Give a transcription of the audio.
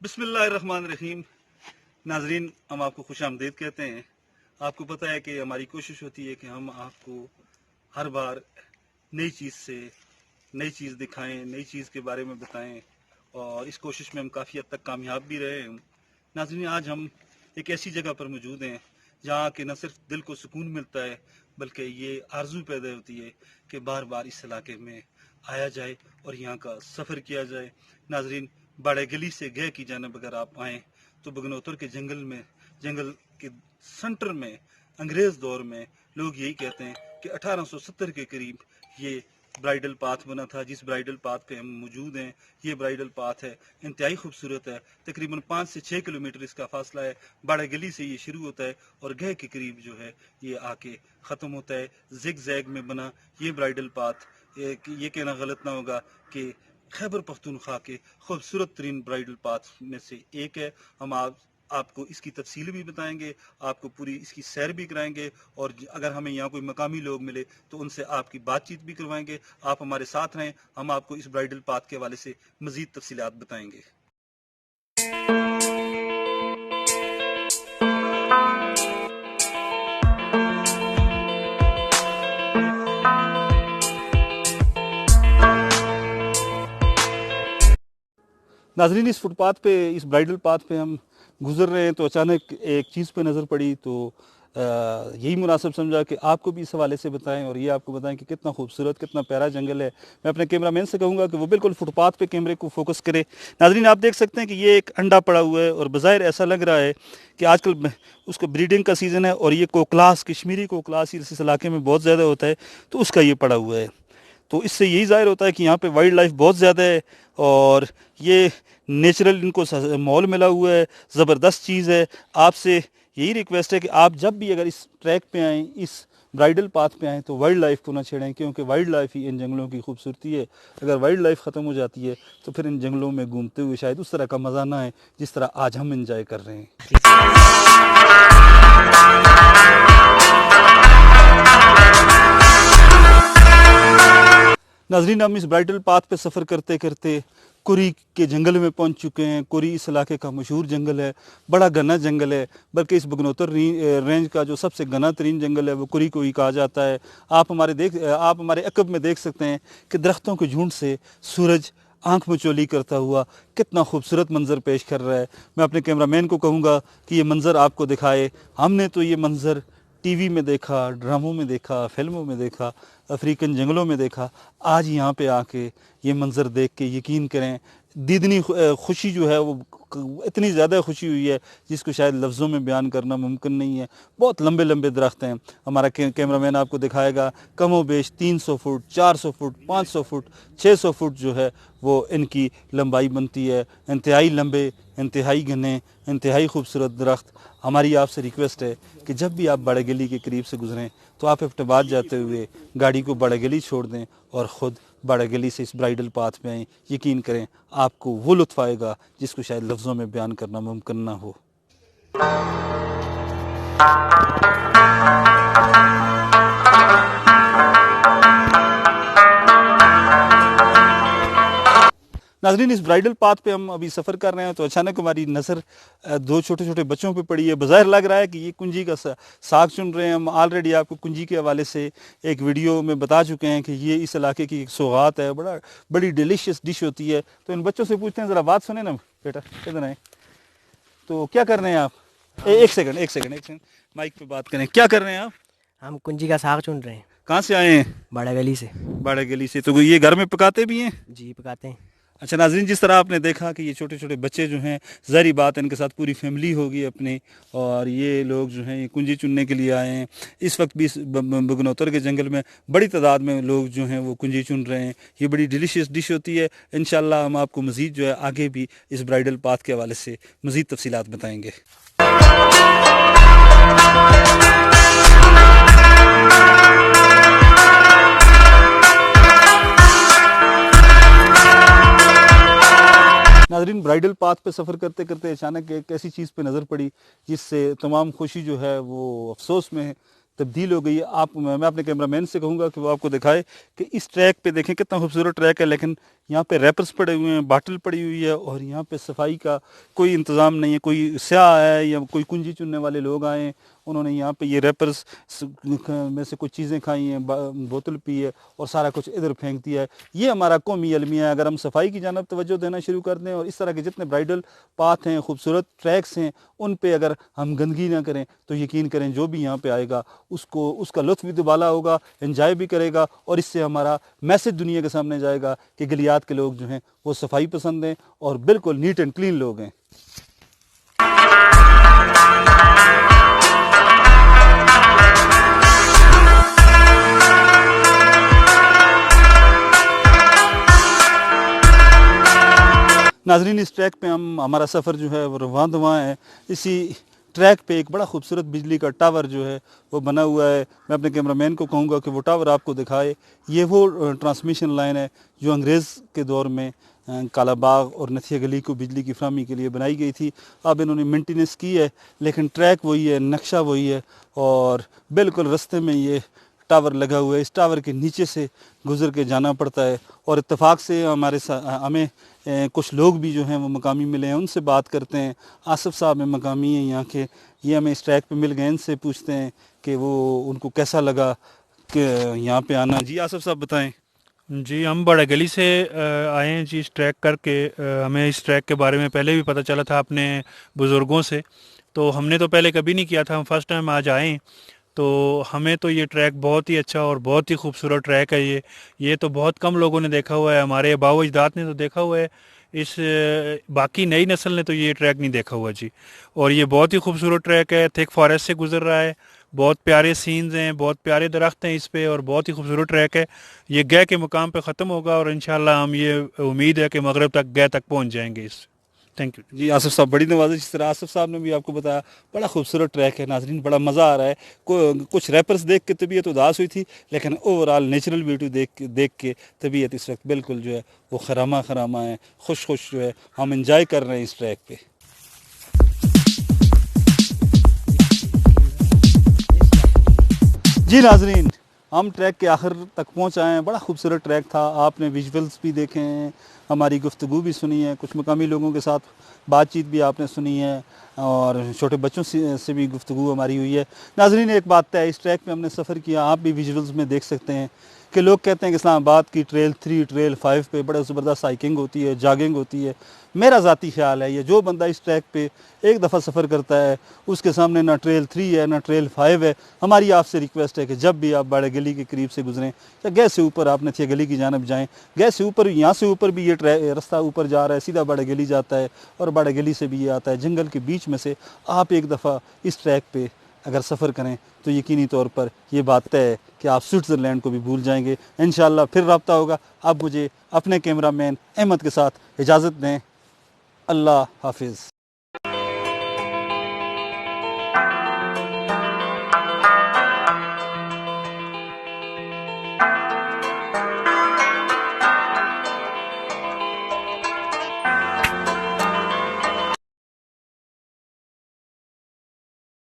बिस्मिल्लाहिर्रहमानिर्रहीम। नाजरीन, हम आपको खुश आमदीद कहते हैं। आपको पता है कि हमारी कोशिश होती है कि हम आपको हर बार नई चीज़ दिखाएं, नई चीज़ के बारे में बताएं, और इस कोशिश में हम काफ़ी हद तक कामयाब भी रहे हैं। नाजरीन, आज हम एक ऐसी जगह पर मौजूद हैं जहाँ कि न सिर्फ दिल को सुकून मिलता है बल्कि ये आरजू पैदा होती है कि बार बार इस इलाके में आया जाए और यहाँ का सफ़र किया जाए। नाजरीन, बाड़े गली से गए की जानब अगर आप आएँ तो बगनौतर के जंगल के सेंटर में अंग्रेज़ दौर में लोग यही कहते हैं कि 1870 के करीब ये ब्राइडल पाथ बना था। जिस ब्राइडल पाथ पे हम मौजूद हैं, ये ब्राइडल पाथ है, इंतहाई खूबसूरत है। तकरीबन 5 से 6 किलोमीटर इसका फासला है। बाड़ा गली से ये शुरू होता है और गह के करीब जो है ये आके ख़त्म होता है। जिग जैग में बना ये ब्राइडल पाथ, ये कहना गलत ना होगा कि खैबर पख्तूनख्वा के खूबसूरत तरीन ब्राइडल पाथ में से एक है। हम आपको इसकी तफसील भी बताएंगे, आपको पूरी इसकी सैर भी कराएंगे, और अगर हमें यहाँ कोई मकामी लोग मिले तो उनसे आपकी बातचीत भी करवाएंगे। आप हमारे साथ रहें, हम आपको इस ब्राइडल पाथ के हवाले से मज़ीद तफसीलात बताएंगे। नाजरीन, इस फुटपाथ पे, इस ब्राइडल पाथ पे हम गुजर रहे हैं तो अचानक एक चीज़ पे नज़र पड़ी, तो यही मुनासिब समझा कि आपको भी इस हवाले से बताएं और ये आपको बताएं कि कितना खूबसूरत, कितना प्यारा जंगल है। मैं अपने कैमरामैन से कहूँगा कि वो बिल्कुल फुटपाथ पे कैमरे को फोकस करे। नाजरीन, आप देख सकते हैं कि ये एक अंडा पड़ा हुआ है और बज़ाहिर ऐसा लग रहा है कि आजकल उसको ब्रीडिंग का सीज़न है और ये कोकलास, कश्मीरी कोकलास इस इलाके में बहुत ज़्यादा होता है, तो उसका ये पड़ा हुआ है। तो इससे यही ज़ाहिर होता है कि यहाँ पे वाइल्ड लाइफ बहुत ज़्यादा है और ये नेचुरल इनको माहौल मिला हुआ है, ज़बरदस्त चीज़ है। आपसे यही रिक्वेस्ट है कि आप जब भी अगर इस ट्रैक पे आएँ, इस ब्राइडल पाथ पे आएँ, तो वाइल्ड लाइफ को ना छेड़ें, क्योंकि वाइल्ड लाइफ ही इन जंगलों की खूबसूरती है। अगर वाइल्ड लाइफ ख़त्म हो जाती है तो फिर इन जंगलों में घूमते हुए शायद उस तरह का मज़ा ना आए जिस तरह आज हम इंजॉय कर रहे हैं। नाजरीन, हम इस ब्राइडल पाथ पे सफ़र करते करते कुरी के जंगल में पहुंच चुके हैं। कुरी इस इलाके का मशहूर जंगल है, बड़ा घना जंगल है, बल्कि इस बगनौतर रेंज का जो सबसे घना तरीन जंगल है वो कुरी को ही कहा जाता है। आप हमारे अकब में देख सकते हैं कि दरख्तों के झुंड से सूरज आंख मचोली करता हुआ कितना खूबसूरत मंज़र पेश कर रहा है। मैं अपने कैमरामैन को कहूँगा कि ये मंज़र आपको दिखाए। हमने तो ये मंज़र टीवी में देखा, ड्रामों में देखा, फिल्मों में देखा, अफ्रीकन जंगलों में देखा। आज यहाँ पे आके ये मंज़र देख के यकीन करें दीदनी खुशी जो है वो इतनी ज़्यादा खुशी हुई है जिसको शायद लफ्ज़ों में बयान करना मुमकिन नहीं है। बहुत लंबे लंबे दरख्त हैं। हमारा कैमरामैन आपको दिखाएगा, कमो बेश 300 फुट, 400 फुट, 500 फुट, 600 फुट जो है वो इनकी लंबाई बनती है। इंतहाई लंबे, इंतहाई घने, इंतहाई खूबसूरत दरख्त। हमारी आपसे रिक्वेस्ट है कि जब भी आप बाड़ा गली के करीब से गुजरें तो आप इफ्ताबाद जाते हुए गाड़ी को बाड़ा गली छोड़ दें और ख़ुद बाड़ा गली से इस ब्राइडल पाथ में आएँ। यकीन करें आपको वो लुत्फ़ आएगा जिसको शायद लफ्ज़ों में बयान करना मुमकिन ना हो। नाज़रीन, इस ब्राइडल पाथ पे हम अभी सफ़र कर रहे हैं तो अचानक हमारी नज़र दो छोटे छोटे बच्चों पे पड़ी है। बज़ाहिर लग रहा है कि ये कुंजी का साग चुन रहे हैं। हम ऑलरेडी आपको कुंजी के हवाले से एक वीडियो में बता चुके हैं कि ये इस इलाके की एक सौगात है, बड़ी डिलीशियस डिश होती है। तो इन बच्चों से पूछते हैं, ज़रा बात सुने ना बेटा, इधर आए। तो क्या कर रहे हैं आप? एक सेकंड माइक पे बात करें। क्या कर रहे हैं आप? हम कुंजी का साग चुन रहे हैं। कहाँ से आए हैं? बाड़ा गली से। बाड़ा गली से। तो ये घर में पकाते भी हैं? जी, पकाते हैं। अच्छा नाज़रीन, जिस तरह आपने देखा कि ये छोटे छोटे बच्चे जो हैं, ज़ाहिर बात है इनके साथ पूरी फैमिली होगी अपनी, और ये लोग जो हैं ये कुंजी चुनने के लिए आए हैं। इस वक्त भी बगनौतर के जंगल में बड़ी तादाद में लोग जो हैं वो कुंजी चुन रहे हैं। ये बड़ी डिलीशियस डिश होती है। इंशाल्लाह हम आपको मज़ीद जो है आगे भी इस ब्राइडल पाथ के हवाले से मज़ीद तफसीलात बताएँगे। नाज़रीन, ब्राइडल पाथ पे सफ़र करते करते अचानक एक ऐसी चीज़ पे नज़र पड़ी जिससे तमाम खुशी जो है वो अफसोस में तब्दील हो गई है। मैं अपने कैमरामैन से कहूँगा कि वो आपको दिखाए कि इस ट्रैक पे देखें कितना खूबसूरत ट्रैक है, लेकिन यहाँ पे रैपर्स पड़े हुए हैं, बाटल पड़ी हुई है, और यहाँ पे सफाई का कोई इंतज़ाम नहीं है। कोई स्याह है या कोई कुंजी चुनने वाले लोग आए हैं, उन्होंने यहाँ पे ये रैपर्स में से कुछ चीज़ें खाई हैं, बोतल पी है और सारा कुछ इधर फेंक दिया है। ये हमारा कौमी अलमिया है। अगर हम सफाई की जानब तवज्जो देना शुरू कर दें और इस तरह के जितने ब्राइडल पाथ हैं, खूबसूरत ट्रैक्स हैं, उन पे अगर हम गंदगी ना करें तो यकीन करें जो भी यहाँ पे आएगा उसको उसका लुत्फ़ भी दुबाला होगा, एंजॉय भी करेगा, और इससे हमारा मैसेज दुनिया के सामने जाएगा कि गलियात के लोग जो हैं वो सफाई पसंद हैं और बिल्कुल नीट एंड क्लीन लोग हैं। नाजरीन, इस ट्रैक पे हमारा सफ़र जो है वो रवां दवां है। इसी ट्रैक पे एक बड़ा खूबसूरत बिजली का टावर जो है वो बना हुआ है। मैं अपने कैमरामैन को कहूँगा कि वो टावर आपको दिखाए। ये वो ट्रांसमिशन लाइन है जो अंग्रेज़ के दौर में काला बाग और नथिया गली को बिजली की फराहमी के लिए बनाई गई थी। अब इन्होंने मेंटेनेंस की है, लेकिन ट्रैक वही है, नक्शा वही है, और बिल्कुल रास्ते में ये टावर लगा हुआ है। इस टावर के नीचे से गुज़र के जाना पड़ता है, और इत्तेफाक से हमें कुछ लोग भी जो हैं वो मकामी मिले हैं, उनसे बात करते हैं। आसिफ साहब में मकामी हैं यहाँ के, ये हमें इस ट्रैक पे मिल गए, इनसे पूछते हैं कि वो उनको कैसा लगा कि यहाँ पे आना। जी आसिफ साहब बताएं। जी, हम बड़ा गली से आए हैं जी इस ट्रैक करके। हमें इस ट्रैक के बारे में पहले भी पता चला था अपने बुज़ुर्गों से, तो हमने तो पहले कभी नहीं किया था, हम फर्स्ट टाइम आज आए हैं। तो हमें तो ये ट्रैक बहुत ही अच्छा और बहुत ही खूबसूरत ट्रैक है। ये तो बहुत कम लोगों ने देखा हुआ है, हमारे आबाओ अजदाद ने तो देखा हुआ है, इस बाकी नई नस्ल ने तो ये ट्रैक नहीं देखा हुआ जी। और ये बहुत ही खूबसूरत ट्रैक है, थिक फॉरेस्ट से गुजर रहा है, बहुत प्यारे सीन्स हैं, बहुत प्यारे दरख्त हैं इस पे, और बहुत ही खूबसूरत ट्रैक है। ये गए के मुकाम पे ख़त्म होगा, और इंशाल्लाह हम ये उम्मीद है कि मगरब तक गए तक पहुंच जाएंगे इस। थैंक यू जी आसिफ साहब, बड़ी नवाज़िश। जिस तरह आसिफ साहब ने भी आपको बताया, बड़ा खूबसूरत ट्रैक है। नाजरीन, बड़ा मज़ा आ रहा है। कुछ रैपर्स देख के तबीयत उदास हुई थी, लेकिन ओवरऑल नेचुरल ब्यूटी देख के तबीयत इस वक्त बिल्कुल जो है वो खरामा खरामा है, खुश जो है। हम इंजॉय कर रहे हैं इस ट्रैक पे। जी नाजरीन, हम ट्रैक के आखिर तक पहुँच आए हैं। बड़ा खूबसूरत ट्रैक था, आपने विजुअल्स भी देखे हैं, हमारी गुफ्तगू भी सुनी है, कुछ मकामी लोगों के साथ बातचीत भी आपने सुनी है, और छोटे बच्चों से भी गुफ्तगू हमारी हुई है। नाजरीन, एक बात तय है, इस ट्रैक में हमने सफ़र किया, आप भी विजुअल्स में देख सकते हैं कि लोग कहते हैं कि इस्लामाबाद की ट्रेल 3, ट्रेल 5 पे बड़ा ज़बरदस्त हाइकिंग होती है, जॉगिंग होती है। मेरा ज़ाती ख्याल है, ये जो बंदा इस ट्रैक पे एक दफ़ा सफ़र करता है उसके सामने ना ट्रेल 3 है ना ट्रेल 5 है। हमारी आपसे रिक्वेस्ट है कि जब भी आप बाड़े गली के करीब से गुजरें या गैस से ऊपर आप नथिया गली की जानब जाएँ, गैस से ऊपर, यहाँ से ऊपर भी ये रास्ता ऊपर जा रहा है, सीधा बाड़े गली जाता है, और बाड़े गली से भी ये आता है जंगल के बीच में से। आप एक दफ़ा इस ट्रैक पे अगर सफ़र करें तो यकीनी तौर पर यह बात तय है कि आप स्विट्ज़रलैंड को भी भूल जाएंगे। इंशाअल्लाह फिर रब्ता होगा। अब मुझे अपने कैमरामैन अहमद के साथ इजाज़त दें। अल्लाह हाफिज़।